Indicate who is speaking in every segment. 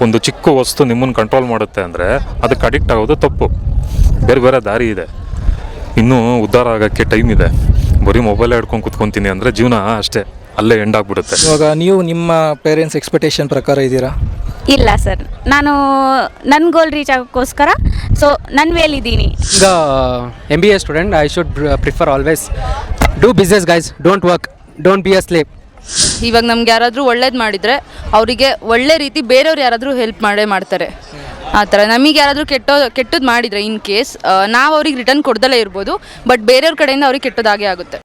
Speaker 1: ಒಂದು ಚಿಕ್ಕ ವಸ್ತು ನಿಮ್ಮನ್ನು ಕಂಟ್ರೋಲ್ ಮಾಡುತ್ತೆ ಅಂದರೆ ಅದಕ್ಕೆ ಅಡಿಕ್ಟ್ ಆಗೋದು ತಪ್ಪು. ಬೇರೆ ಬೇರೆ ದಾರಿ ಇದೆ, ಇನ್ನೂ ಉದ್ಧಾರ ಆಗೋಕ್ಕೆ ಟೈಮ್ ಇದೆ. ಬರೀ ಮೊಬೈಲೇ ಹಿಡ್ಕೊಂಡು ಕೂತ್ಕೊತೀನಿ ಅಂದರೆ ಜೀವನ ಅಷ್ಟೇ ಅಲ್ಲೇ ಎಂಡ್ ಆಗಿಬಿಡುತ್ತೆ.
Speaker 2: ಇವಾಗ ನೀವು ನಿಮ್ಮ ಪೇರೆಂಟ್ಸ್ ಎಕ್ಸ್ಪೆಕ್ಟೇಷನ್ ಪ್ರಕಾರ ಇದ್ದೀರಾ?
Speaker 3: ಇಲ್ಲ ಸರ್, ನಾನು ನನ್ನ ಗೋಲ್ ರೀಚ್ ಆಗೋಕ್ಕೋಸ್ಕರ ಸೊ ನನ್ನ ವೇಲಿದ್ದೀನಿ.
Speaker 4: ಈಗ MBA student I should prefer always do business guys, don't work, don't be a slave.
Speaker 5: ಇವಾಗ ನಮ್ಗೆ ಯಾರಾದರೂ ಒಳ್ಳೇದು ಮಾಡಿದರೆ ಅವರಿಗೆ ಒಳ್ಳೆ ರೀತಿ ಬೇರೆಯವ್ರು ಯಾರಾದರೂ ಹೆಲ್ಪ್ ಮಾಡ್ತಾರೆ. ಆ ಥರ ನಮಗೆ ಯಾರಾದರೂ ಕೆಟ್ಟದ್ದು ಮಾಡಿದರೆ ಇನ್ ಕೇಸ್ ನಾವು ಅವ್ರಿಗೆ ರಿಟರ್ನ್ ಕೊಡ್ದಲೇ ಇರ್ಬೋದು, ಬಟ್ ಬೇರೆಯವ್ರ ಕಡೆಯಿಂದ ಅವ್ರಿಗೆ ಕೆಟ್ಟದಾಗೇ ಆಗುತ್ತೆ.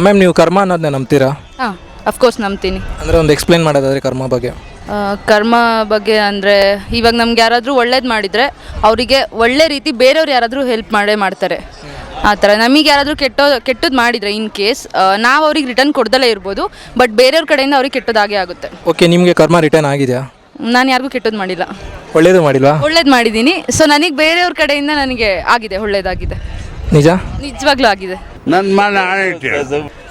Speaker 2: ಮ್ಯಾಮ್, ನೀವು ಕರ್ಮ ಅನ್ನೋದನ್ನ ನಂಬ್ತೀರಾ?
Speaker 5: ಹಾಂ, ಅಫ್ಕೋರ್ಸ್ ನಂಬ್ತೀನಿ.
Speaker 2: ಅಂದರೆ ಒಂದು ಎಕ್ಸ್ಪ್ಲೇನ್ ಮಾಡೋದಾದರೆ ಕರ್ಮ ಬಗ್ಗೆ.
Speaker 5: ಕರ್ಮ ಬಗ್ಗೆ ಅಂದರೆ ಇವಾಗ ನಮ್ಗೆ ಯಾರಾದರೂ ಒಳ್ಳೇದು ಮಾಡಿದರೆ ಅವರಿಗೆ ಒಳ್ಳೆ ರೀತಿ ಬೇರೆಯವ್ರು ಯಾರಾದರೂ ಹೆಲ್ಪ್ ಮಾಡ್ತಾರೆ. ಆ ಥರ ನಮಗೆ ಯಾರಾದರೂ ಕೆಟ್ಟದ್ದು ಮಾಡಿದರೆ ಇನ್ ಕೇಸ್ ನಾವು ಅವ್ರಿಗೆ ರಿಟರ್ನ್ ಕೊಡ್ದಲೇ ಇರ್ಬೋದು, ಬಟ್ ಬೇರೆಯವ್ರ ಕಡೆಯಿಂದ ಅವ್ರಿಗೆ ಕೆಟ್ಟದಾಗೇ ಆಗುತ್ತೆ.
Speaker 2: ಓಕೆ, ನಿಮಗೆ ಕರ್ಮ ರಿಟರ್ನ್ ಆಗಿದೆಯಾ?
Speaker 5: ನಾನು ಯಾರಿಗೂ ಕೆಟ್ಟದ್ದು ಮಾಡಿಲ್ಲ,
Speaker 2: ಒಳ್ಳೇದು ಮಾಡಿಲ್ವಾ?
Speaker 5: ಒಳ್ಳೇದು ಮಾಡಿದ್ದೀನಿ. ಸೊ ನನಗೆ ಬೇರೆಯವ್ರ ಕಡೆಯಿಂದ ನನಗೆ ಆಗಿದೆ, ಒಳ್ಳೇದಾಗಿದೆ.
Speaker 2: ನಿಜ?
Speaker 5: ನಿಜವಾಗ್ಲೂ ಆಗಿದೆ.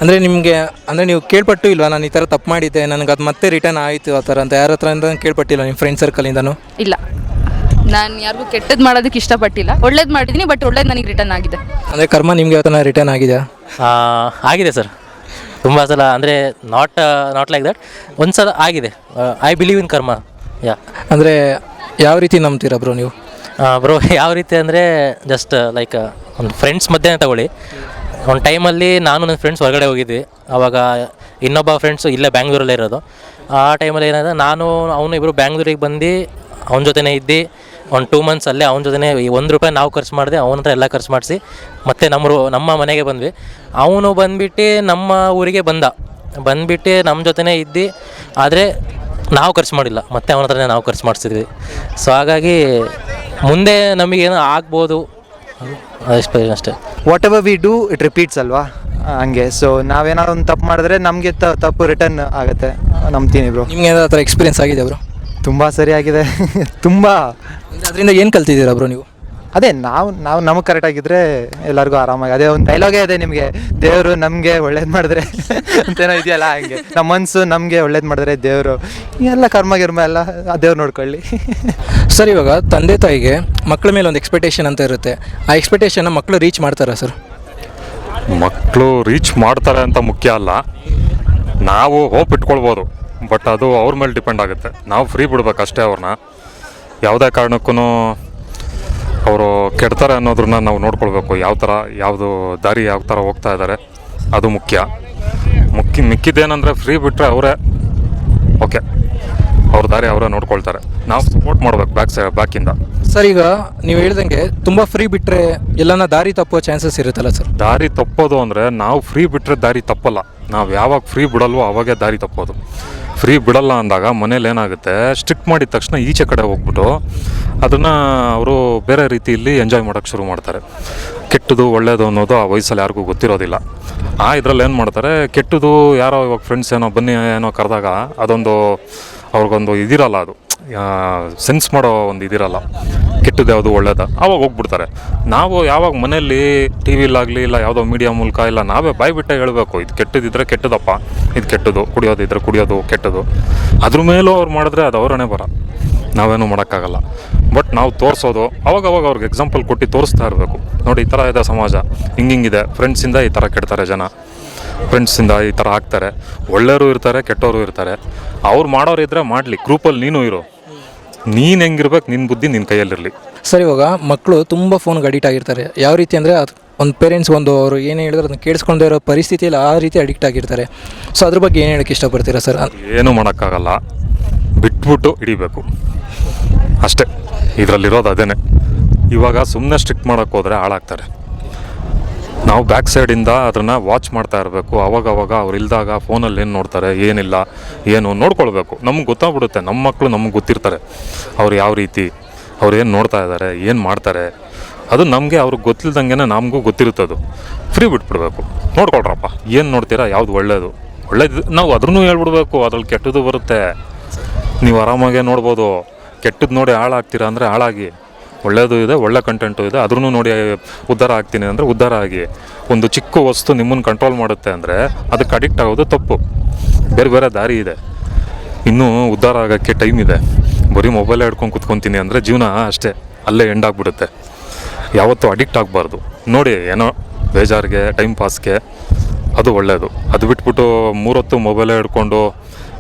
Speaker 2: ಅಂದರೆ ನಿಮಗೆ ಅಂದರೆ ನೀವು ಕೇಳ್ಪಟ್ಟು ಇಲ್ವಾ, ನಾನು ಈ ಥರ ತಪ್ಪು ಮಾಡಿದ್ದೆ, ನನಗೆ ಅದು ಮತ್ತೆ ರಿಟರ್ನ್ ಆಯಿತು ಆ ಥರ ಅಂತ ಯಾರ ಹತ್ರದಿಂದ ಕೇಳ್ಪಟ್ಟಿಲ್ಲ ನಿಮ್ಮ ಫ್ರೆಂಡ್ ಸರ್ಕಲಿಂದನೂ?
Speaker 5: ಇಲ್ಲ, ನಾನು ಯಾರಿಗೂ ಕೆಟ್ಟದ್ದು ಮಾಡೋದಕ್ಕೆ ಇಷ್ಟಪಟ್ಟಿಲ್ಲ. ಒಳ್ಳೇದು ಮಾಡಿದ್ದೀನಿ, ಬಟ್ ಒಳ್ಳೇದು ನನಗೆ ರಿಟರ್ನ್ ಆಗಿದೆ.
Speaker 2: ಅಂದರೆ ಕರ್ಮ ನಿಮಗೆ ಯಾವತ್ತನ ರಿಟರ್ನ್ ಆಗಿದೆಯಾ?
Speaker 6: ಆಗಿದೆ ಸರ್, ತುಂಬ ಸಲ. ಅಂದರೆ ನಾಟ್ ಲೈಕ್ ದಟ್, ಒಂದು ಸಲ ಆಗಿದೆ. ಐ ಬಿಲೀವ್ ಇನ್ ಕರ್ಮ. ಯಾ.
Speaker 2: ಅಂದರೆ ಯಾವ ರೀತಿ ನಂಬ್ತೀರಾ ಬ್ರೋ ನೀವು?
Speaker 6: ಬ್ರೋ, ಯಾವ ರೀತಿ ಅಂದರೆ ಜಸ್ಟ್ ಲೈಕ್ ಒಂದು ಫ್ರೆಂಡ್ಸ್ ಮಧ್ಯೆ ತಗೊಳ್ಳಿ. ಒಂದು ಟೈಮಲ್ಲಿ ನಾನು ನನ್ನ ಫ್ರೆಂಡ್ಸ್ ಹೊರಗಡೆ ಹೋಗಿದ್ವಿ. ಆವಾಗ ಇನ್ನೊಬ್ಬ ಫ್ರೆಂಡ್ಸು ಇಲ್ಲೇ ಬ್ಯಾಂಗ್ಳೂರಲ್ಲೇ ಇರೋದು. ಆ ಟೈಮಲ್ಲಿ ಏನಾದರೆ ನಾನು ಅವನು ಇಬ್ಬರು ಬ್ಯಾಂಗ್ಳೂರಿಗೆ ಬಂದು ಅವನ ಜೊತೆನೇ ಇದ್ದು ಒಂದು 2 months ಅಲ್ಲೇ ಅವನ ಜೊತೆನೇ ₹1 ನಾವು ಖರ್ಚು ಮಾಡಿದೆ, ಅವನ ಹತ್ರ ಎಲ್ಲ ಖರ್ಚು ಮಾಡಿಸಿ ಮತ್ತು ನಮ್ಮ ಮನೆಗೆ ಬಂದ್ವಿ. ಅವನು ಬಂದುಬಿಟ್ಟು ನಮ್ಮ ಊರಿಗೆ ಬಂದುಬಿಟ್ಟು ನಮ್ಮ ಜೊತೆನೇ ಇದ್ದು, ಆದರೆ ನಾವು ಖರ್ಚು ಮಾಡಿಲ್ಲ, ಮತ್ತು ಅವನ ಹತ್ರನೇ ನಾವು ಖರ್ಚು ಮಾಡಿಸಿದ್ವಿ. ಸೊ ಹಾಗಾಗಿ ಮುಂದೆ ನಮಗೇನೋ ಆಗ್ಬೋದು ಅಷ್ಟೇ.
Speaker 7: What ever we do it repeats ಅಲ್ವಾ, ಹಂಗೆ. ಸೊ ನಾವೇನಾದ್ರು ಒಂದು ತಪ್ಪು ಮಾಡಿದ್ರೆ ನಮಗೆ ತಪ್ಪು ರಿಟರ್ನ್ ಆಗುತ್ತೆ, ನಂಬ್ತೀನಿ ಬ್ರೋ.
Speaker 2: ನಿಮ್ಗೆ ಏನಾದ್ರು ಆ ಥರ ಎಕ್ಸ್ಪೀರಿಯನ್ಸ್ ಆಗಿದೆ ಬ್ರೋ?
Speaker 7: ತುಂಬ ಸರಿಯಾಗಿದೆ. ತುಂಬ.
Speaker 2: ಅದರಿಂದ ಏನು ಕಲ್ತಿದ್ದೀರಾ ಬ್ರೋ ನೀವು?
Speaker 7: ಅದೇ ನಾವು ನಮಗೆ ಕರೆಕ್ಟಾಗಿದ್ದರೆ ಎಲ್ಲರಿಗೂ ಆರಾಮಾಗಿ. ಅದೇ ಒಂದು ಡೈಲಾಗೇ ಇದೆ ನಿಮಗೆ, ದೇವರು ನಮಗೆ ಒಳ್ಳೇದು ಮಾಡಿದ್ರೆ ಅಂತೇನೋ ಇದೆಯಲ್ಲ, ಹಂಗೆ ನಮ್ಮ ಮನಸ್ಸು ನಮಗೆ ಒಳ್ಳೇದು ಮಾಡಿದ್ರೆ ದೇವರು ಎಲ್ಲ ಕರ್ಮ ಎಲ್ಲ ದೇವ್ರು ನೋಡ್ಕೊಳ್ಳಿ.
Speaker 2: ಸರ್, ಇವಾಗ ತಂದೆ ತಾಯಿಗೆ ಮಕ್ಕಳ ಮೇಲೆ ಒಂದು ಎಕ್ಸ್ಪೆಕ್ಟೇಷನ್ ಅಂತ ಇರುತ್ತೆ. ಆ ಎಕ್ಸ್ಪೆಕ್ಟೇಷನ್ನ ಮಕ್ಕಳು ರೀಚ್ ಮಾಡ್ತಾರಾ ಸರ್?
Speaker 1: ಮಕ್ಕಳು ರೀಚ್ ಮಾಡ್ತಾರೆ ಅಂತ ಮುಖ್ಯ ಅಲ್ಲ, ನಾವು ಹೋಪ್ ಇಟ್ಕೊಳ್ಬೋದು, ಬಟ್ ಅದು ಅವ್ರ ಮೇಲೆ ಡಿಪೆಂಡ್ ಆಗುತ್ತೆ. ನಾವು ಫ್ರೀ ಬಿಡ್ಬೇಕು ಅಷ್ಟೇ ಅವ್ರನ್ನ. ಯಾವುದೇ ಕಾರಣಕ್ಕೂ ಅವರು ಕೆಡ್ತಾರೆ ಅನ್ನೋದ್ರನ್ನ ನಾವು ನೋಡ್ಕೊಳ್ಬೇಕು. ಯಾವ ಥರ ಯಾವುದು ದಾರಿ ಯಾವ ಥರ ಹೋಗ್ತಾ ಇದ್ದಾರೆ ಅದು ಮಿಕ್ಕಿದ್ದೇನೆಂದರೆ ಫ್ರೀ ಬಿಟ್ಟರೆ ಅವರೇ ಓಕೆ, ಅವ್ರ ದಾರಿ ಅವರೇ ನೋಡ್ಕೊಳ್ತಾರೆ. ನಾವು ಸಪೋರ್ಟ್ ಮಾಡ್ಬೇಕು ಬ್ಯಾಕಿಂದ.
Speaker 2: ಸರ್, ಈಗ ನೀವು ಹೇಳ್ದಂಗೆ ತುಂಬ ಫ್ರೀ ಬಿಟ್ಟರೆ ಎಲ್ಲನ ದಾರಿ ತಪ್ಪುವ ಚಾನ್ಸಸ್ ಇರುತ್ತಲ್ಲ ಸರ್?
Speaker 1: ದಾರಿ ತಪ್ಪೋದು ಅಂದರೆ ನಾವು ಫ್ರೀ ಬಿಟ್ಟರೆ ದಾರಿ ತಪ್ಪಲ್ಲ. ನಾವು ಯಾವಾಗ ಫ್ರೀ ಬಿಡಲ್ವೋ ಆವಾಗೇ ದಾರಿ ತಪ್ಪೋದು. ಫ್ರೀ ಬಿಡಲ್ಲ ಅಂದಾಗ ಮನೇಲಿ ಏನಾಗುತ್ತೆ, ಸ್ಟ್ರಿಕ್ಟ್ ಮಾಡಿದ ತಕ್ಷಣ ಈಚೆ ಕಡೆ ಹೋಗ್ಬಿಟ್ಟು ಅದನ್ನು ಅವರು ಬೇರೆ ರೀತಿಯಲ್ಲಿ ಎಂಜಾಯ್ ಮಾಡೋಕ್ಕೆ ಶುರು ಮಾಡ್ತಾರೆ. ಕೆಟ್ಟದು ಒಳ್ಳೆಯದು ಅನ್ನೋದು ಆ ವಯಸ್ಸಲ್ಲಿ ಯಾರಿಗೂ ಗೊತ್ತಿರೋದಿಲ್ಲ. ಇದರಲ್ಲಿ ಏನು ಮಾಡ್ತಾರೆ, ಕೆಟ್ಟದು ಯಾರೋ ಇವಾಗ ಫ್ರೆಂಡ್ಸ್ ಏನೋ ಬನ್ನಿ ಏನೋ ಕರೆದಾಗ ಅದೊಂದು ಅವ್ರಿಗೊಂದು ಇದಿರಲ್ಲ, ಅದು ಸೆನ್ಸ್ ಮಾಡೋ ಒಂದು ಇದಿರಲ್ಲ, ಕೆಟ್ಟದ್ದು ಯಾವುದು ಒಳ್ಳೇದು, ಆವಾಗ ಹೋಗ್ಬಿಡ್ತಾರೆ. ನಾವು ಯಾವಾಗ ಮನೆಯಲ್ಲಿ ಟಿ ವಿಲಾಗಲಿ ಇಲ್ಲ ಯಾವುದೋ ಮೀಡಿಯಾ ಮೂಲಕ ಇಲ್ಲ ನಾವೇ ಬಾಯ್ಬಿಟ್ಟೆ ಹೇಳಬೇಕು, ಇದು ಕೆಟ್ಟದಿದ್ದರೆ ಕೆಟ್ಟದಪ್ಪ, ಇದು ಕೆಟ್ಟದು, ಕುಡಿಯೋದಿದ್ದರೆ ಕುಡಿಯೋದು ಕೆಟ್ಟದು. ಅದ್ರ ಮೇಲೂ ಅವ್ರು ಮಾಡಿದ್ರೆ ಅದು ಅವರೇ ಬರ, ನಾವೇನು ಮಾಡೋಕ್ಕಾಗಲ್ಲ. ಬಟ್ ನಾವು ತೋರಿಸೋದು ಅವಾಗವಾಗ ಅವ್ರಿಗೆ ಎಕ್ಸಾಂಪಲ್ ಕೊಟ್ಟು ತೋರಿಸ್ತಾ ಇರಬೇಕು. ನೋಡಿ, ಈ ಥರ ಇದೆ ಸಮಾಜ, ಹಿಂಗಿದೆ, ಫ್ರೆಂಡ್ಸಿಂದ ಈ ಥರ ಕೆಡ್ತಾರೆ ಜನ, ಫ್ರೆಂಡ್ಸಿಂದ ಈ ಥರ ಆಗ್ತಾರೆ, ಒಳ್ಳೆಯವರು ಇರ್ತಾರೆ, ಕೆಟ್ಟವರು ಇರ್ತಾರೆ. ಅವ್ರು ಮಾಡೋರಿದ್ರೆ ಮಾಡಲಿ, ಗ್ರೂಪಲ್ಲಿ ನೀನು ಇರು, ನೀನು ಹೆಂಗಿರ್ಬೇಕು, ನಿನ್ನ ಬುದ್ಧಿ ನಿನ್ನ ಕೈಯಲ್ಲಿರಲಿ.
Speaker 2: ಸರ್, ಇವಾಗ ಮಕ್ಕಳು ತುಂಬ ಫೋನ್ಗೆ ಅಡಿಕ್ಟ್ ಆಗಿರ್ತಾರೆ. ಯಾವ ರೀತಿ ಅಂದರೆ ಒಂದು ಪೇರೆಂಟ್ಸ್ ಅವರು ಏನು ಹೇಳಿದ್ರೆ ಅದನ್ನು ಕೇಳಿಸ್ಕೊಂಡೇ ಇರೋ ಪರಿಸ್ಥಿತಿಯಲ್ಲಿ ಆ ರೀತಿ ಅಡಿಕ್ಟ್ ಆಗಿರ್ತಾರೆ. ಸೊ ಅದ್ರ ಬಗ್ಗೆ ಏನು ಹೇಳೋಕ್ಕೆ ಇಷ್ಟಪಡ್ತೀರಾ ಸರ್?
Speaker 1: ಏನೂ ಮಾಡೋಕ್ಕಾಗಲ್ಲ, ಬಿಟ್ಬಿಟ್ಟು ಹಿಡಿಬೇಕು ಅಷ್ಟೇ. ಇದರಲ್ಲಿರೋದು ಅದೇನೆ. ಇವಾಗ ಸುಮ್ಮನೆ ಸ್ಟ್ರಿಕ್ಟ್ ಮಾಡೋಕ್ಕೆ ಹೋದರೆ ಹಾಳಾಗ್ತಾರೆ. ನಾವು ಬ್ಯಾಕ್ ಸೈಡಿಂದ ಅದನ್ನು ವಾಚ್ ಮಾಡ್ತಾ ಇರಬೇಕು. ಅವಾಗವಾಗ ಅವ್ರು ಇಲ್ದಾಗ ಫೋನಲ್ಲಿ ಏನು ನೋಡ್ತಾರೆ, ಏನಿಲ್ಲ, ಏನು ನೋಡ್ಕೊಳ್ಬೇಕು. ನಮ್ಗೆ ಗೊತ್ತಾಗ್ಬಿಡುತ್ತೆ, ನಮ್ಮ ಮಕ್ಕಳು ನಮ್ಗೆ ಗೊತ್ತಿರ್ತಾರೆ, ಅವ್ರು ಯಾವ ರೀತಿ, ಅವ್ರು ಏನು ನೋಡ್ತಾ ಇದ್ದಾರೆ, ಏನು ಮಾಡ್ತಾರೆ, ಅದು ನಮಗೆ ಅವ್ರಿಗೆ ಗೊತ್ತಿಲ್ದಂಗೆ ನಮಗೂ ಗೊತ್ತಿರುತ್ತದು. ಫ್ರೀ ಬಿಟ್ಬಿಡ್ಬೇಕು, ನೋಡ್ಕೊಳ್ರಪ್ಪ, ಏನು ನೋಡ್ತೀರಾ, ಯಾವುದು ಒಳ್ಳೆಯದು ನಾವು ಅದ್ರೂ ಹೇಳ್ಬಿಡ್ಬೇಕು. ಅದ್ರಲ್ಲಿ ಕೆಟ್ಟದ್ದು ಬರುತ್ತೆ, ನೀವು ಆರಾಮಾಗೆ ನೋಡ್ಬೋದು. ಕೆಟ್ಟದ್ದು ನೋಡಿ ಹಾಳಾಗ್ತೀರಾ ಅಂದರೆ ಹಾಳಾಗಿ, ಒಳ್ಳೆಯದು ಇದೆ, ಒಳ್ಳೆ ಕಂಟೆಂಟು ಇದೆ, ಅದ್ರೂ ನೋಡಿ ಉದ್ಧಾರ ಆಗ್ತೀನಿ ಅಂದರೆ ಉದ್ಧಾರ ಆಗಿ. ಒಂದು ಚಿಕ್ಕ ವಸ್ತು ನಿಮ್ಮನ್ನು ಕಂಟ್ರೋಲ್ ಮಾಡುತ್ತೆ ಅಂದರೆ ಅದಕ್ಕೆ ಅಡಿಕ್ಟ್ ಆಗೋದು ತಪ್ಪು. ಬೇರೆ ಬೇರೆ ದಾರಿ ಇದೆ, ಇನ್ನೂ ಉದ್ಧಾರ ಆಗೋಕ್ಕೆ ಟೈಮ್ ಇದೆ. ಬರೀ ಮೊಬೈಲೇ ಹಿಡ್ಕೊಂಡು ಕೂತ್ಕೊತೀನಿ ಅಂದರೆ ಜೀವನ ಅಷ್ಟೇ ಅಲ್ಲೇ ಎಂಡ್ ಆಗಿಬಿಡುತ್ತೆ. ಯಾವತ್ತೂ ಅಡಿಕ್ಟ್ ಆಗಬಾರ್ದು. ನೋಡಿ ಏನೋ ಬೇಜಾರಿಗೆ, ಟೈಮ್ ಪಾಸ್ಗೆ ಅದು ಒಳ್ಳೆಯದು. ಅದು ಬಿಟ್ಬಿಟ್ಟು 3 ಹೊತ್ತು ಮೊಬೈಲೇ ಹಿಡ್ಕೊಂಡು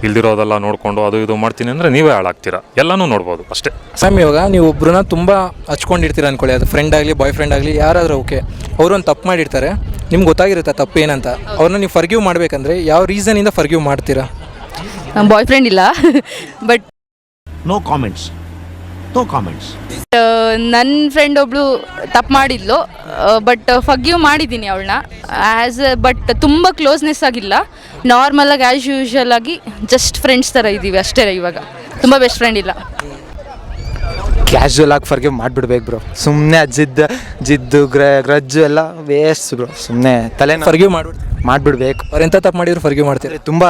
Speaker 1: ಇಲ್ದಿರೋದೆಲ್ಲ ನೋಡಿಕೊಂಡು ಅದು ಇದು ಮಾಡ್ತೀನಿ ಅಂದರೆ ನೀವೇ ಹಾಳಾಗ್ತೀರಾ. ಎಲ್ಲನೂ ನೋಡ್ಬೋದು ಅಷ್ಟೇ.
Speaker 2: ಮ್ಯಾಮ್, ಇವಾಗ ನೀವು ಒಬ್ಬರನ್ನ ತುಂಬ ಹಚ್ಕೊಂಡಿರ್ತೀರ ಅಂದ್ಕೊಳ್ಳಿ, ಅದು ಫ್ರೆಂಡ್ ಆಗಲಿ ಬಾಯ್ ಫ್ರೆಂಡ್ ಆಗಲಿ ಯಾರಾದರೂ ಓಕೆ, ಅವರು ಒಂದು ತಪ್ಪು ಮಾಡಿರ್ತಾರೆ, ನಿಮ್ಗೆ ಗೊತ್ತಾಗಿರುತ್ತೆ ತಪ್ಪು ಏನಂತ. ಅವ್ರನ್ನ ನೀವು ಫರ್ಗ್ಯೂ ಮಾಡಬೇಕಂದ್ರೆ ಯಾವ ರೀಸನಿಂದ ಫರ್ಗ್ಯೂ ಮಾಡ್ತೀರಾ?
Speaker 5: ಬಾಯ್ ಫ್ರೆಂಡ್ ಇಲ್ಲ but
Speaker 8: No comments. No comments.
Speaker 5: ನನ್ನ ಫ್ರೆಂಡ್ ಒಬ್ಳು ತಪ್ಪು ಮಾಡಿದ್ಲು, ಬಟ್ ಫಗ್ಯೂ ಮಾಡಿದ್ದೀನಿ ಅವಳನ್ನ ಬಟ್ ತುಂಬ ಕ್ಲೋಸ್ನೆಸ್ ಆಗಿಲ್ಲ, ನಾರ್ಮಲಾಗಿ ಆ್ಯಸ್ ಯೂಶ್ವಲ್ ಆಗಿ ಜಸ್ಟ್ ಫ್ರೆಂಡ್ಸ್ ಥರ ಇದ್ದೀವಿ ಅಷ್ಟೇ. ಇವಾಗ ತುಂಬ ಬೆಸ್ಟ್ ಫ್ರೆಂಡ್ ಇಲ್ಲ.
Speaker 7: ಕ್ಯಾಶುವಲ್ ಆಗಿ ಫರ್ಗಿವ್ ಮಾಡಿಬಿಡ್ಬೇಕು ಬ್ರೋ. ಸುಮ್ಮನೆ ಜಿದ್ದು ಗ್ರಜ್ಜು ಎಲ್ಲ ವೇಸ್ಟ್ ಬ್ರೋ. ಸುಮ್ಮನೆ ತಲೆನ
Speaker 2: ಫರ್ಗ್ಯೂ
Speaker 7: ಮಾಡಿಬಿಡ್ಬೇಕು.
Speaker 2: ಅವ್ರು ಎಂಥ ತಪ್ಪು ಮಾಡಿದ್ರು ಫರ್ಗ್ಯೂ ಮಾಡ್ತೀರಿ?
Speaker 7: ತುಂಬ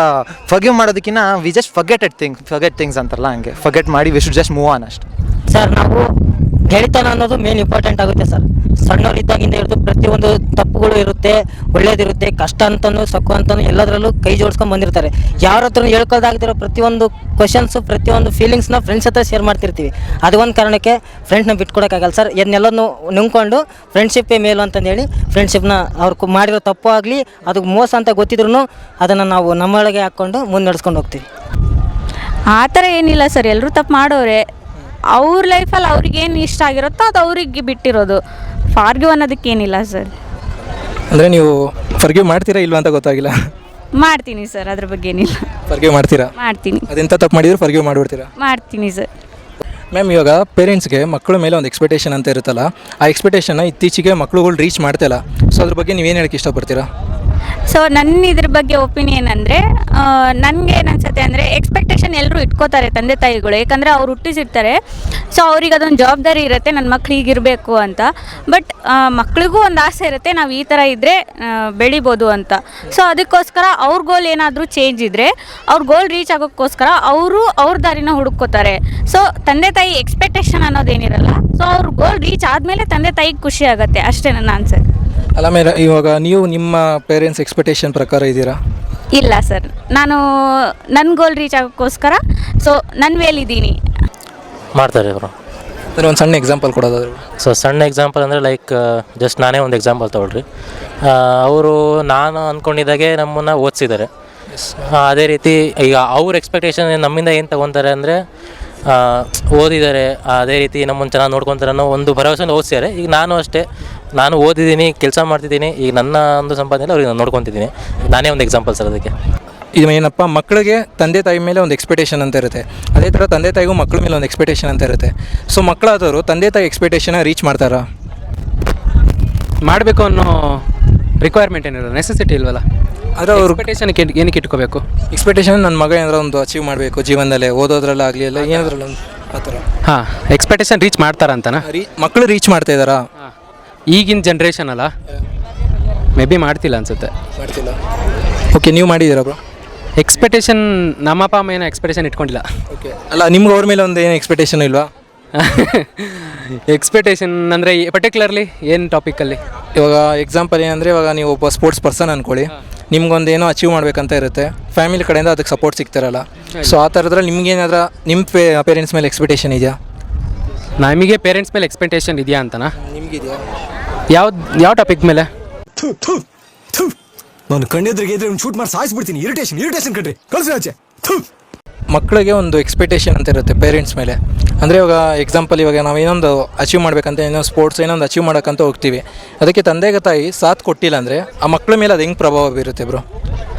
Speaker 7: ಫರ್ಗಿವ್ ಮಾಡೋದಕ್ಕಿಂತ ವಿ ಜಸ್ಟ್ ಫರ್ಗೆಟ್ ಥಿಂಗ್ಸ್ ಅಂತಾರಲ್ಲ, ಹಂಗೆ ಫರ್ಗೆಟ್ ಮಾಡಿ we should just move on ಅಷ್ಟೆ.
Speaker 9: ಸರ್, ನಾವು ಗೆಳೆತನ ಅನ್ನೋದು ಮೇನ್ ಇಂಪಾರ್ಟೆಂಟ್ ಆಗುತ್ತೆ ಸರ್. ಸಣ್ಣವರಿದ್ದಾಗಿಂದ ಹಿಡಿದು ಪ್ರತಿಯೊಂದು ತಪ್ಪುಗಳು ಇರುತ್ತೆ, ಒಳ್ಳೇದಿರುತ್ತೆ, ಕಷ್ಟ ಅಂತನೂ ಸುಖ ಅಂತನೂ ಎಲ್ಲದರಲ್ಲೂ ಕೈ ಜೋಡಿಸ್ಕೊಂಡು ಬಂದಿರ್ತಾರೆ. ಯಾರ ಹತ್ರ ಹೇಳ್ಕೊಳ್ದಾಗ್ದಿರೋ ಪ್ರತಿಯೊಂದು ಕ್ವಶನ್ಸು, ಪ್ರತಿಯೊಂದು ಫೀಲಿಂಗ್ಸ್ನ ಫ್ರೆಂಡ್ಸ್ ಹತ್ರ ಶೇರ್ ಮಾಡ್ತಿರ್ತೀವಿ. ಅದು ಒಂದು ಕಾರಣಕ್ಕೆ ಫ್ರೆಂಡ್ಸ್ನ ಬಿಟ್ಕೊಡೋಕ್ಕಾಗಲ್ಲ ಸರ್. ಇದನ್ನೆಲ್ಲನೂ ನುಂಗ್ಕೊಂಡು ಫ್ರೆಂಡ್ಶಿಪ್ಪೇ ಮೇಲು ಅಂತಂದೇಳಿ ಫ್ರೆಂಡ್ಶಿಪ್ನ ಅವ್ರು ಮಾಡಿರೋ ತಪ್ಪು ಆಗಲಿ ಅದಕ್ಕೆ ಮೋಸ ಅಂತ ಗೊತ್ತಿದ್ರು ಅದನ್ನು ನಾವು ನಮ್ಮೊಳಗೆ ಹಾಕ್ಕೊಂಡು ಮುಂದೆ ನಡೆಸ್ಕೊಂಡು ಹೋಗ್ತೀವಿ.
Speaker 3: ಆ ಥರ ಏನಿಲ್ಲ ಸರ್, ಎಲ್ಲರೂ ತಪ್ಪು ಮಾಡೋರೆ. ಅವ್ರ ಲೈಫಲ್ಲಿ ಅವ್ರಿಗೇನು ಇಷ್ಟ ಆಗಿರುತ್ತೋ ಅದು ಅವ್ರಿಗೆ ಬಿಟ್ಟಿರೋದು. Forgive ಅನ್ನೋದಕ್ಕೇನಿಲ್ಲ sir.
Speaker 2: ಅಂದರೆ ನೀವು ಫರ್ಗ್ಯೂ ಮಾಡ್ತೀರಾ ಇಲ್ವಾ ಅಂತ ಗೊತ್ತಾಗಿಲ್ಲ.
Speaker 3: ಮಾಡ್ತೀನಿ ಸರ್, ಅದ್ರ ಬಗ್ಗೆ ಏನಿಲ್ಲ.
Speaker 2: ಫರ್ಗ್ಯೂ ಮಾಡ್ತೀರಾ?
Speaker 3: ಮಾಡ್ತೀನಿ.
Speaker 2: ಅದೆಂಥ ತಪ್ಪು ಮಾಡಿದ್ರು ಫರ್ಗ್ಯೂ ಮಾಡಿಬಿಡ್ತೀರಾ?
Speaker 3: ಮಾಡ್ತೀನಿ ಸರ್.
Speaker 2: ಮ್ಯಾಮ್, ಇವಾಗ ಪೇರೆಂಟ್ಸ್ಗೆ ಮಕ್ಕಳ ಮೇಲೆ ಒಂದು ಎಕ್ಸ್ಪೆಕ್ಟೇಷನ್ ಅಂತ ಇರುತ್ತಲ್ಲ, ಆ ಎಕ್ಸ್ಪೆಕ್ಟೇಷನ್ನ ಇತ್ತೀಚೆಗೆ ಮಕ್ಳುಗಳು ರೀಚ್ ಮಾಡ್ತಾಯಿಲ್ಲ. ಸೊ ಅದ್ರ ಬಗ್ಗೆ ನೀವೇನು ಹೇಳಕ್ಕೆ ಇಷ್ಟಪಡ್ತೀರಾ?
Speaker 3: ಸೊ ನನ್ನ ಇದ್ರ ಬಗ್ಗೆ ಒಪಿನಿಯನ್ ಅಂದರೆ, ನನಗೆ ಏನು ಅನ್ಸುತ್ತೆ ಅಂದರೆ, ಎಕ್ಸ್ಪೆಕ್ಟೇಷನ್ ಎಲ್ಲರೂ ಇಟ್ಕೋತಾರೆ ತಂದೆ ತಾಯಿಗಳು, ಯಾಕಂದರೆ ಅವ್ರು ಹುಟ್ಟಿಸಿರ್ತಾರೆ. ಸೊ ಅವ್ರಿಗೆ ಅದೊಂದು ಜವಾಬ್ದಾರಿ ಇರುತ್ತೆ, ನನ್ನ ಮಕ್ಳು ಹೀಗಿರಬೇಕು ಅಂತ. ಬಟ್ ಮಕ್ಳಿಗೂ ಒಂದು ಆಸೆ ಇರುತ್ತೆ, ನಾವು ಈ ಥರ ಇದ್ದರೆ ಬೆಳಿಬೋದು ಅಂತ. ಸೊ ಅದಕ್ಕೋಸ್ಕರ ಅವ್ರ ಗೋಲ್ ಏನಾದರೂ ಚೇಂಜ್ ಇದ್ದರೆ, ಅವ್ರ ಗೋಲ್ ರೀಚ್ ಆಗೋಕ್ಕೋಸ್ಕರ ಅವರು ಅವ್ರ ದಾರಿನ ಹುಡುಕೋತಾರೆ. ಸೊ ತಂದೆ ತಾಯಿ ಎಕ್ಸ್ಪೆಕ್ಟೇಷನ್ ಅನ್ನೋದೇನಿರಲ್ಲ. ಸೊ ಅವ್ರ ಗೋಲ್ ರೀಚ್ ಆದಮೇಲೆ ತಂದೆ ತಾಯಿಗೆ ಖುಷಿ ಆಗುತ್ತೆ, ಅಷ್ಟೇ ನನ್ನ ಆನ್ಸರ್.
Speaker 2: ಅಲ್ಲ ಮೇಲೆ ಇವಾಗ ನೀವು ನಿಮ್ಮ ಪೇರೆಂಟ್ಸ್ ಎಕ್ಸ್ಪೆಕ್ಟೇಷನ್ ಪ್ರಕಾರ ಇದ್ದೀರಾ?
Speaker 3: ಇಲ್ಲ ಸರ್, ನಾನು ನನ್ನ ಗೋಲ್ ರೀಚ್ ಆಗೋಕ್ಕೋಸ್ಕರ ಸೊ ನನ್ನ ವೇಲಿದ್ದೀನಿ.
Speaker 6: ಮಾಡ್ತಾರೆ ಅವರು.
Speaker 2: ಅಂದರೆ ಒಂದು ಸಣ್ಣ ಎಕ್ಸಾಂಪಲ್ ಕೊಡೋದಾದ್ರು?
Speaker 6: ಸೊ ಸಣ್ಣ ಎಕ್ಸಾಂಪಲ್ ಅಂದರೆ ಲೈಕ್ ಜಸ್ಟ್ ನಾನೇ ಒಂದು ಎಕ್ಸಾಂಪಲ್ ತೊಗೊಳ್ರಿ. ಅವರು ನಾನು ಅಂದ್ಕೊಂಡಿದ್ದಾಗೆ ನಮ್ಮನ್ನು ಓದಿಸಿದ್ದಾರೆ. ಅದೇ ರೀತಿ ಈಗ ಅವ್ರ ಎಕ್ಸ್ಪೆಕ್ಟೇಷನ್ ನಮ್ಮಿಂದ ಏನು ತೊಗೊತಾರೆ ಅಂದರೆ, ಓದಿದ್ದಾರೆ, ಅದೇ ರೀತಿ ನಮ್ಮನ್ನು ಚೆನ್ನಾಗಿ ನೋಡ್ಕೊತಾರೆ ಅನ್ನೋ ಒಂದು ಭರವಸೆನ ಓದಿಸಿದ್ದಾರೆ. ಈಗ ನಾನು ಅಷ್ಟೇ, ನಾನು ಓದಿದ್ದೀನಿ, ಕೆಲಸ ಮಾಡ್ತಿದ್ದೀನಿ, ಈಗ ನನ್ನ ಒಂದು ಸಂಪಾದನೆ ಅವ್ರಿಗೆ ನಾನು ನೋಡ್ಕೊತಿದ್ದೀನಿ. ನಾನೇ ಒಂದು ಎಕ್ಸಾಂಪಲ್ ಸರ್ ಅದಕ್ಕೆ.
Speaker 2: ಇದು ಏನಪ್ಪ, ಮಕ್ಕಳಿಗೆ ತಂದೆ ತಾಯಿ ಮೇಲೆ ಒಂದು ಎಕ್ಸ್ಪೆಕ್ಟೇಷನ್ ಅಂತ ಇರುತ್ತೆ, ಅದೇ ಥರ ತಂದೆ ತಾಯಿಗೂ ಮಕ್ಕಳ ಮೇಲೆ ಒಂದು ಎಕ್ಸ್ಪೆಕ್ಟೇಷನ್ ಅಂತ ಇರುತ್ತೆ. ಸೊ ಮಕ್ಕಳಾದವರು ತಂದೆ ತಾಯಿ ಎಕ್ಸ್ಪೆಕ್ಟೇಷನ್ನ ರೀಚ್ ಮಾಡ್ತಾರಾ?
Speaker 4: ಮಾಡಬೇಕು ಅನ್ನೋ ರಿಕ್ವೈರ್ಮೆಂಟ್ ಏನಿಲ್ಲ, ನೆಸೆಸಿಟಿ ಇಲ್ವಲ್ಲ.
Speaker 2: ಆದರೆ ಅವರು
Speaker 4: ಎಕ್ಸ್ಪೆಕ್ಟೇಷನ್ಗೆ ಏನಕ್ಕೆ ಇಟ್ಕೋಬೇಕು?
Speaker 2: ಎಕ್ಸ್ಪೆಕ್ಟೇಷನ್ ನನ್ನ ಮಗ ಏನಾದರೂ ಒಂದು ಅಚೀವ್ ಮಾಡಬೇಕು ಜೀವನದಲ್ಲೇ, ಓದೋದ್ರಲ್ಲಾಗಲಿ ಎಲ್ಲ ಏನಾದ್ರಲ್ಲ ಆ ಥರ.
Speaker 4: ಹಾಂ, ಎಕ್ಸ್ಪೆಕ್ಟೇಷನ್ ರೀಚ್ ಮಾಡ್ತಾರಂತನಾ?
Speaker 2: ಮಕ್ಕಳು ರೀಚ್ ಮಾಡ್ತಾ ಇದ್ದಾರಾ?
Speaker 4: ಈಗಿನ ಜನ್ರೇಷನ್ ಅಲ್ಲ, ಮೇ ಬಿ ಮಾಡ್ತಿಲ್ಲ ಅನ್ಸುತ್ತೆ.
Speaker 2: ಮಾಡ್ತಿಲ್ಲ. ಓಕೆ, ನೀವು ಮಾಡಿದ್ದೀರಾ ಬ್ರೋ?
Speaker 4: ಎಕ್ಸ್ಪೆಕ್ಟೇಷನ್ ನಮ್ಮ ಅಪ್ಪ ಅಮ್ಮ ಏನೋ ಎಕ್ಸ್ಪೆಕ್ಟೇಷನ್ ಇಟ್ಕೊಂಡಿಲ್ಲ.
Speaker 2: ಓಕೆ, ಅಲ್ಲ ನಿಮ್ಗೆ ಅವ್ರ ಮೇಲೆ ಒಂದು ಏನು ಎಕ್ಸ್ಪೆಕ್ಟೇಷನ್ ಇಲ್ವಾ?
Speaker 4: ಎಕ್ಸ್ಪೆಕ್ಟೇಷನ್ ಅಂದರೆ ಪರ್ಟಿಕ್ಯುಲರ್ಲಿ ಏನು ಟಾಪಿಕಲ್ಲಿ?
Speaker 2: ಇವಾಗ ಎಕ್ಸಾಂಪಲ್ ಏನಂದರೆ, ಇವಾಗ ನೀವು ಒಬ್ಬ ಸ್ಪೋರ್ಟ್ಸ್ ಪರ್ಸನ್ ಅಂದ್ಕೊಳ್ಳಿ, ನಿಮ್ಗೊಂದು ಏನೋ ಅಚೀವ್ ಮಾಡಬೇಕಂತ ಇರುತ್ತೆ, ಫ್ಯಾಮಿಲಿ ಕಡೆಯಿಂದ ಅದಕ್ಕೆ ಸಪೋರ್ಟ್ ಸಿಗ್ತಾರಲ್ಲ. ಸೊ ಆ ಥರದ್ರಲ್ಲಿ ನಿಮ್ಗೇನಾದ್ರೂ ನಿಮ್ಮ ಪೇರೆಂಟ್ಸ್ ಮೇಲೆ ಎಕ್ಸ್ಪೆಕ್ಟೇಷನ್ ಇದೆಯಾ?
Speaker 4: ನಮಗೆ ಪೇರೆಂಟ್ಸ್ ಮೇಲೆ ಎಕ್ಸ್ಪೆಕ್ಟೇಷನ್ ಇದೆಯಾ ಅಂತನಾ?
Speaker 2: ನಿಮಗಿದೆಯಾ?
Speaker 4: ಯಾವ ಟಾಪಿಕ್ ಮೇಲೆ?
Speaker 8: ನಾನು ಕಣ್ಣೆದ್ರಿಗೆ ಇದ್ರೆ ಶೂಟ್ ಮಾಡಿ ಸಾಯಿಸ್ಬಿಡ್ತೀನಿ. ಇರಿಟೇಷನ್ ಕಣ್ರಿ, ಕಳ್ಸಿ ಆಚೆ.
Speaker 2: ಮಕ್ಕಳಿಗೆ ಒಂದು ಎಕ್ಸ್ಪೆಕ್ಟೇಷನ್ ಅಂತ ಇರುತ್ತೆ ಪೇರೆಂಟ್ಸ್ ಮೇಲೆ. ಅಂದರೆ ಇವಾಗ ಎಕ್ಸಾಂಪಲ್, ಇವಾಗ ನಾವು ಏನೊಂದು ಅಚೀವ್ ಮಾಡಬೇಕಂತ, ಏನೋ ಸ್ಪೋರ್ಟ್ಸ್ ಏನೊಂದು ಅಚೀವ್ ಮಾಡೋಕ್ಕಂತ ಹೋಗ್ತೀವಿ, ಅದಕ್ಕೆ ತಂದೆಗೆ ತಾಯಿ ಸಾಥ್ ಕೊಟ್ಟಿಲ್ಲ ಅಂದರೆ ಆ ಮಕ್ಕಳ ಮೇಲೆ ಅದು ಹೆಂಗೆ ಪ್ರಭಾವ ಬೀರುತ್ತೆ ಬ್ರೋ?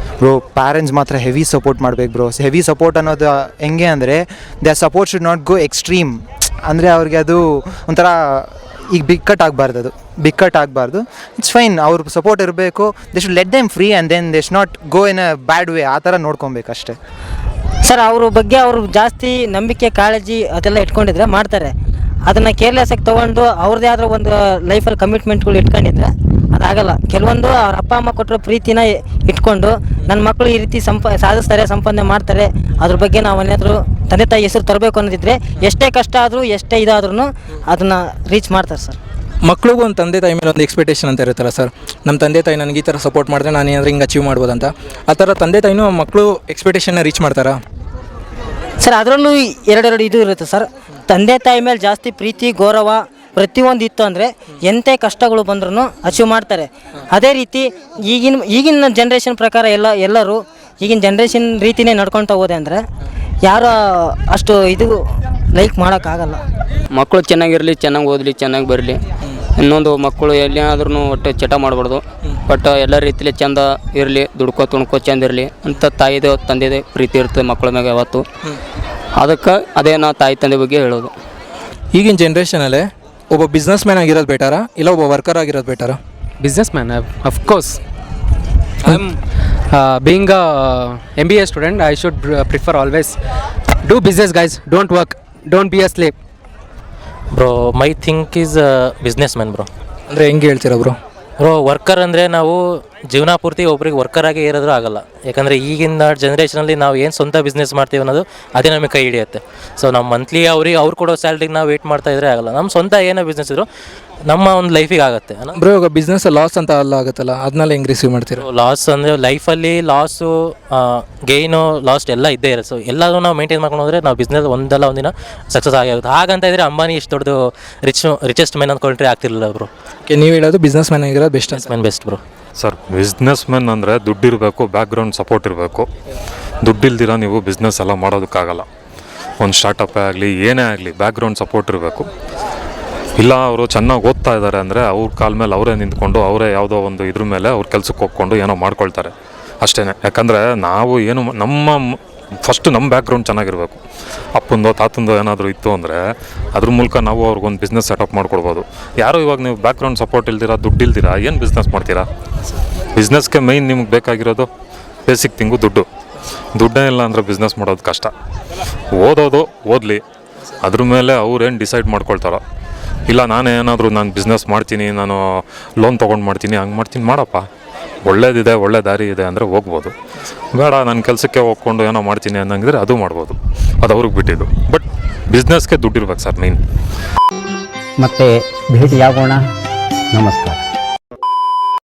Speaker 7: ಪ್ಯಾರೆಂಟ್ಸ್ ಮಾತ್ರ ಹೆವಿ ಸಪೋರ್ಟ್ ಮಾಡ್ಬೇಕು ಬ್ರೋ. ಹೆವಿ ಸಪೋರ್ಟ್ ಅನ್ನೋದು ಹೆಂಗೆ ಅಂದರೆ, the support should not go extreme. ಅಂದರೆ ಅವ್ರಿಗೆ ಅದು ಒಂಥರ ಈಗ ಬಿಕ್ಕಟ್ಟಾಗಬಾರ್ದು. ಇಟ್ಸ್ ಫೈನ್, ಅವ್ರ ಸಪೋರ್ಟ್ ಇರಬೇಕು. They should let them free and then they should not go in a bad way. ಆ ಥರ ನೋಡ್ಕೊಬೇಕು ಅಷ್ಟೇ
Speaker 9: ಸರ್. ಅವ್ರ ಬಗ್ಗೆ ಅವರು ಜಾಸ್ತಿ ನಂಬಿಕೆ, ಕಾಳಜಿ ಅದೆಲ್ಲ ಇಟ್ಕೊಂಡಿದ್ರೆ ಮಾಡ್ತಾರೆ. ಅದನ್ನು ಕೇರ್ಲೆಸ್ಸಾಗಿ ತೊಗೊಂಡು ಅವ್ರದ್ದೇ ಆದರೂ ಒಂದು ಲೈಫಲ್ಲಿ ಕಮಿಟ್ಮೆಂಟ್ಗಳು ಇಟ್ಕೊಂಡಿದ್ರೆ ಅದಾಗಲ್ಲ. ಕೆಲವೊಂದು ಅವ್ರ ಅಪ್ಪ ಅಮ್ಮ ಕೊಟ್ಟಿರೋ ಪ್ರೀತಿನ ಇಟ್ಕೊಂಡು ನನ್ನ ಮಕ್ಕಳು ಈ ರೀತಿ ಸಾಧಿಸ್ತಾರೆ, ಸಂಪಾದನೆ ಮಾಡ್ತಾರೆ, ಅದ್ರ ಬಗ್ಗೆ ನಾವು ಏನಾದರೂ ತಂದೆ ತಾಯಿ ಹೆಸರು ತರಬೇಕು ಅನ್ನೋದಿದ್ರೆ ಎಷ್ಟೇ ಕಷ್ಟ ಆದರೂ ಎಷ್ಟೇ ಇದಾದ್ರೂ ಅದನ್ನು ರೀಚ್ ಮಾಡ್ತಾರೆ ಸರ್.
Speaker 2: ಮಕ್ಳಿಗೂ ಒಂದು ತಂದೆ ತಾಯಿ ಮೇಲೆ ಒಂದು ಎಕ್ಸ್ಪೆಕ್ಟೇಷನ್ ಅಂತ ಇರುತ್ತಲ್ಲ ಸರ್, ನಮ್ಮ ತಂದೆ ತಾಯಿ ನನಗೆ ಈ ಥರ ಸಪೋರ್ಟ್ ಮಾಡಿದ್ರೆ ನಾನು ಏನಾದರೂ ಹಿಂಗೆ ಅಚೀವ್ ಮಾಡ್ಬೋದಂತ. ಆ ಥರ ತಂದೆ ತಾಯಿನೂ ಮಕ್ಕಳು ಎಕ್ಸ್ಪೆಕ್ಟೇಷನ್ನ ರೀಚ್ ಮಾಡ್ತಾರಾ
Speaker 9: ಸರ್? ಅದರಲ್ಲೂ ಎರಡೆರಡು ಇದು ಇರುತ್ತೆ ಸರ್. ತಂದೆ ತಾಯಿ ಮೇಲೆ ಜಾಸ್ತಿ ಪ್ರೀತಿ ಗೌರವ ಪ್ರತಿಯೊಂದು ಇತ್ತು ಅಂದರೆ ಎಂಥ ಕಷ್ಟಗಳು ಬಂದ್ರೂ ಅಚೀವ್ ಮಾಡ್ತಾರೆ. ಅದೇ ರೀತಿ ಈಗಿನ ಜನ್ರೇಷನ್ ಪ್ರಕಾರ ಎಲ್ಲರೂ ಈಗಿನ ಜನ್ರೇಷನ್ ರೀತಿಯೇ ನಡ್ಕೊಳ್ತಾ ಹೋದೆ ಅಂದರೆ ಯಾರು ಅಷ್ಟು ಇದು ಲೈಕ್ ಮಾಡೋಕ್ಕಾಗಲ್ಲ.
Speaker 10: ಮಕ್ಕಳು ಚೆನ್ನಾಗಿರಲಿ, ಚೆನ್ನಾಗಿ ಓದಲಿ, ಚೆನ್ನಾಗಿ ಬರಲಿ. ಇನ್ನೊಂದು ಮಕ್ಕಳು ಎಲ್ಲಿಯಾದ್ರೂ ಒಟ್ಟು ಚಟ ಮಾಡಬಾರ್ದು. ಬಟ್ ಎಲ್ಲ ರೀತಿಲಿ ಚೆಂದ ಇರಲಿ, ದುಡ್ಕೋ ಚೆಂದ ಇರಲಿ ಅಂತ ತಾಯಿದು ತಂದೆದೇ ಪ್ರೀತಿ ಇರ್ತದೆ ಮಕ್ಕಳ ಮ್ಯಾಗ ಯಾವತ್ತು. ಅದಕ್ಕೆ ಅದೇ ನಾ ತಾಯಿ ತಂದೆ ಬಗ್ಗೆ ಹೇಳೋದು.
Speaker 2: ಈಗಿನ ಜನ್ರೇಷನಲ್ಲೇ ಒಬ್ಬ ಬಿಸ್ನೆಸ್ ಮ್ಯಾನ್ ಆಗಿರೋದು ಬೆಟರಾ ಇಲ್ಲ ಒಬ್ಬ ವರ್ಕರ್ ಆಗಿರೋದು ಬೆಟರಾ?
Speaker 4: business man, of course. I'm being a MBA student, I should prefer always do business, guys. Don't work, don't be a slave.
Speaker 6: Bro my think is business man bro.
Speaker 2: ಅಂದರೆ ಹೆಂಗೆ ಹೇಳ್ತೀರಾ bro?
Speaker 6: Worker ಅಂದರೆ ನಾವು ಜೀವನ ಪೂರ್ತಿ ಒಬ್ರಿಗೆ ವರ್ಕರಾಗಿ ಇರೋದ್ರೂ ಆಗಲ್ಲ. ಯಾಕಂದರೆ ಈಗಿನ ಜನ್ರೇಷನಲ್ಲಿ ನಾವು ಏನು ಸ್ವಂತ ಬಿಸ್ನೆಸ್ ಮಾಡ್ತೀವಿ ಅನ್ನೋದು ಅದೇ ನಮಗೆ ಕೈ ಹಿಡಿಯುತ್ತೆ. ಸೊ ನಮ್ಮ ಮಂತ್ಲಿ ಅವ್ರು ಕೊಡೋ ಸ್ಯಾಲ್ರಿಗೆ ನಾವು ವೇಟ್ ಮಾಡ್ತಾ ಇದ್ರೆ ಆಗಲ್ಲ. ನಮ್ಮ ಸ್ವಂತ ಏನೋ ಬಿಸ್ನೆಸ್ ಇದ್ರು ನಮ್ಮ ಒಂದು ಲೈಫಿಗೆ ಆಗುತ್ತೆ.
Speaker 2: ಬ್ರೋ ಇವಾಗ ಬಿಸ್ನೆಸ್ ಲಾಸ್ ಅಂತ ಅಲ್ಲ ಆಗುತ್ತಲ್ಲ, ಅದನ್ನೆಲ್ಲ ಹೆಂಗೆ ರಿಸೀವ್ ಮಾಡ್ತೀರಾ?
Speaker 6: ಲಾಸ್ ಅಂದರೆ ಲೈಫಲ್ಲಿ ಲಾಸು ಗೇನು ಲಾಸ್ಟ್ ಎಲ್ಲ ಇದ್ದೇ ಇರುತ್ತೆ. ಸೊ ಎಲ್ಲರೂ ನಾವು ಮೇಂಟೈನ್ ಮಾಡ್ಕೊಂಡು ಹೋದರೆ ನಾವು ಬಿಸ್ನೆಸ್ ಒಂದಲ್ಲ ಒಂದಿನ ಸಕ್ಸಸ್ ಆಗಿ ಆಗುತ್ತೆ. ಹಾಗಂತ ಇದ್ದರೆ ಅಂಬಾನಿ ಇಷ್ಟು ದೊಡ್ಡದು ರಿಚೆಸ್ಟ್ ಮ್ಯಾನ್ ಅಂದ್ಕೊಂಡ್ರೆ ಆಗ್ತಿರಲಿಲ್ಲ ಬ್ರೋ.
Speaker 2: ಓಕೆ, ನೀವು ಹೇಳೋದು ಬಿಸ್ನೆಸ್ ಮ್ಯಾನ್ ಆಗಿರೋದು ಬೆಸ್ಟ್ ಅಂತ?
Speaker 6: Man best bro.
Speaker 1: Sir, business men ಅಂದರೆ ದುಡ್ಡಿರಬೇಕು, ಬ್ಯಾಕ್ಗ್ರೌಂಡ್ ಸಪೋರ್ಟ್ ಇರಬೇಕು. ದುಡ್ಡಿಲ್ದಿರ ನೀವು ಬಿಸ್ನೆಸ್ ಎಲ್ಲ ಮಾಡೋದಕ್ಕಾಗಲ್ಲ. ಒಂದು ಸ್ಟಾರ್ಟಪ್ಪೇ ಆಗಲಿ ಏನೇ ಆಗಲಿ ಬ್ಯಾಕ್ಗ್ರೌಂಡ್ ಸಪೋರ್ಟ್ ಇರಬೇಕು. ಇಲ್ಲ ಅವರು ಚೆನ್ನಾಗಿ ಓದ್ತಾ ಇದ್ದಾರೆ ಅಂದರೆ ಅವ್ರ ಕಾಲ ಮೇಲೆ ಅವರೇ ನಿಂತ್ಕೊಂಡು ಅವರೇ ಯಾವುದೋ ಒಂದು ಇದ್ರ ಮೇಲೆ ಅವ್ರ ಕೆಲ್ಸಕ್ಕೆ ಹೋಗ್ಕೊಂಡು ಏನೋ ಮಾಡ್ಕೊಳ್ತಾರೆ ಅಷ್ಟೇ. ಯಾಕಂದರೆ ನಾವು ಏನು ಫಸ್ಟು ನಮ್ಮ ಬ್ಯಾಕ್ಗ್ರೌಂಡ್ ಚೆನ್ನಾಗಿರಬೇಕು. ಅಪ್ಪಂದೋ ತಾತಂದೋ ಏನಾದರೂ ಇತ್ತು ಅಂದರೆ ಅದ್ರ ಮೂಲಕ ನಾವು ಅವ್ರಿಗೊಂದು ಬಿಸ್ನೆಸ್ ಸೆಟಪ್ ಮಾಡ್ಕೊಡ್ಬೋದು. ಯಾರೋ ಇವಾಗ ನೀವು ಬ್ಯಾಕ್ಗ್ರೌಂಡ್ ಸಪೋರ್ಟ್ ಇಲ್ದಿರ ದುಡ್ಡಿಲ್ದಿರ ಏನು ಬಿಸ್ನೆಸ್ ಮಾಡ್ತೀರಾ? ಬಿಸ್ನೆಸ್ಗೆ ಮೈನ್ ನಿಮ್ಗೆ ಬೇಕಾಗಿರೋದು ಬೇಸಿಕ್ ಥಿಂಗು ದುಡ್ಡೇ ಇಲ್ಲ ಅಂದರೆ ಬಿಸ್ನೆಸ್ ಮಾಡೋದು ಕಷ್ಟ. ಓದಲಿ, ಅದ್ರ ಮೇಲೆ ಅವ್ರೇನು ಡಿಸೈಡ್ ಮಾಡ್ಕೊಳ್ತಾರೋ. ಇಲ್ಲ ನಾನು ಬಿಸ್ನೆಸ್ ಮಾಡ್ತೀನಿ, ನಾನು ಲೋನ್ ತೊಗೊಂಡು ಮಾಡ್ತೀನಿ, ಹಂಗೆ ಮಾಡ್ತೀನಿ, ಮಾಡಪ್ಪ, ಒಳ್ಳೇದಿದೆ, ಒಳ್ಳೆ ದಾರಿ ಇದೆ ಅಂದರೆ ಹೋಗ್ಬೋದು. ಬೇಡ ನನ್ನ ಕೆಲಸಕ್ಕೆ ಹೋಗ್ಕೊಂಡು ಏನೋ ಮಾಡ್ತೀನಿ ಅನ್ನಂಗಿದ್ರೆ ಅದು ಮಾಡ್ಬೋದು, ಅದು ಅವ್ರಿಗೆ ಬಿಟ್ಟಿದ್ದು. ಬಟ್ ಬಿಸ್ನೆಸ್ಗೆ ದುಡ್ಡಿರ್ಬೇಕು ಸರ್ ಮೈನ್.
Speaker 11: ಮತ್ತೆ ಭೇಟಿಯಾಗೋಣ. ನಮಸ್ಕಾರ.